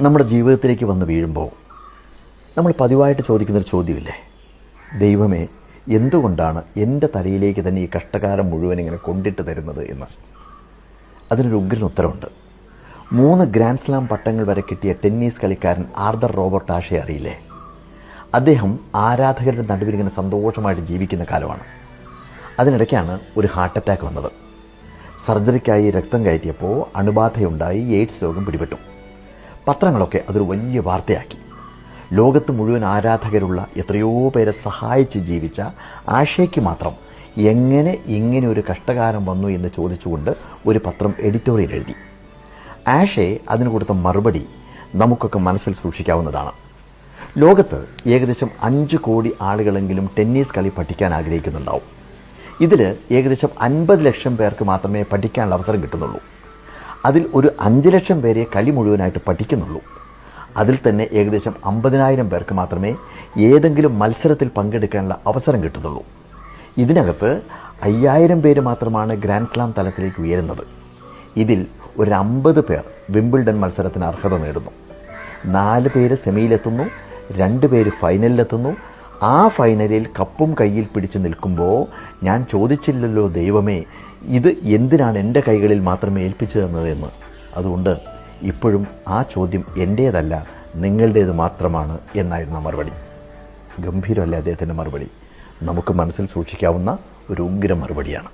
നമ്മുടെ ജീവിതത്തിലേക്ക് വന്ന് വീഴുമ്പോൾ നമ്മൾ പതിവായിട്ട് ചോദിക്കുന്നൊരു ചോദ്യമില്ലേ, ദൈവമേ എന്തുകൊണ്ടാണ് എൻ്റെ തലയിലേക്ക് തന്നെ ഈ കഷ്ടകാലം മുഴുവൻ ഇങ്ങനെ കൊണ്ടിട്ട് തരുന്നത് എന്ന്. അതിനൊരു ഉഗ്രൻ ഉത്തരവുണ്ട്. 3 ഗ്രാൻഡ് സ്ലാം പട്ടങ്ങൾ വരെ കിട്ടിയ ടെന്നീസ് കളിക്കാരൻ ആർതർ റോബർട്ട് ആഷയെ അറിയില്ലേ? അദ്ദേഹം ആരാധകരുടെ നടുവിൽ ഇങ്ങനെ സന്തോഷമായിട്ട് ജീവിക്കുന്ന കാലമാണ്. അതിനിടയ്ക്കാണ് ഒരു ഹാർട്ട് അറ്റാക്ക് വന്നത്. സർജറിക്കായി രക്തം കയറ്റിയപ്പോൾ അണുബാധയുണ്ടായി എയ്ഡ്സ് രോഗം പിടിപെട്ടു. പത്രങ്ങളൊക്കെ അതൊരു വലിയ വാർത്തയാക്കി. ലോകത്ത് മുഴുവൻ ആരാധകരുള്ള എത്രയോ പേരെ സഹായിച്ച് ജീവിച്ച ആഷയ്ക്ക് മാത്രം എങ്ങനെ ഇങ്ങനെ ഒരു കഷ്ടകാലം വന്നു എന്ന് ചോദിച്ചുകൊണ്ട് ഒരു പത്രം എഡിറ്റോറിയൽ എഴുതി. ആഷെ അതിന് കൊടുത്ത മറുപടി നമുക്കൊക്കെ മനസ്സിൽ സൂക്ഷിക്കാവുന്നതാണ്. ലോകത്ത് ഏകദേശം 5 കോടി ആളുകളെങ്കിലും ടെന്നീസ് കളി പഠിക്കാൻ ആഗ്രഹിക്കുന്നുണ്ടാവും. ഇതിൽ ഏകദേശം 50 ലക്ഷം പേർക്ക് മാത്രമേ പഠിക്കാനുള്ള അവസരം കിട്ടുന്നുള്ളൂ. അതിൽ ഒരു 5 ലക്ഷം പേരെ കളി മുഴുവനായിട്ട് പഠിക്കുന്നുള്ളൂ. അതിൽ തന്നെ ഏകദേശം 50,000 പേർക്ക് മാത്രമേ ഏതെങ്കിലും മത്സരത്തിൽ പങ്കെടുക്കാനുള്ള അവസരം കിട്ടുന്നുള്ളൂ. ഇതിനകത്ത് 5,000 പേര് മാത്രമാണ് ഗ്രാൻഡ് സ്ലാം തലത്തിലേക്ക് ഉയരുന്നത്. ഇതിൽ ഒരു 50 പേർ വിംബിൾഡൺ മത്സരത്തിന് അർഹത നേടുന്നു. 4 പേര് സെമിയിലെത്തുന്നു, 2 പേര് ഫൈനലിലെത്തുന്നു. ആ ഫൈനലിൽ കപ്പും കയ്യിൽ പിടിച്ചു നിൽക്കുമ്പോൾ ഞാൻ ചോദിച്ചില്ലല്ലോ ദൈവമേ, ഇത് എന്തിനാണ് എൻ്റെ കൈകളിൽ മാത്രമേ ഏൽപ്പിച്ചു തന്നത് എന്ന്. അതുകൊണ്ട് ഇപ്പോഴും ആ ചോദ്യം എൻ്റേതല്ല, നിങ്ങളുടേത് മാത്രമാണ് എന്നായിരുന്നു മറുപടി. ഗംഭീരമല്ലേ അദ്ദേഹത്തിൻ്റെ മറുപടി? നമുക്ക് മനസ്സിൽ സൂക്ഷിക്കാവുന്ന ഒരു ഉഗ്ര മറുപടിയാണ്.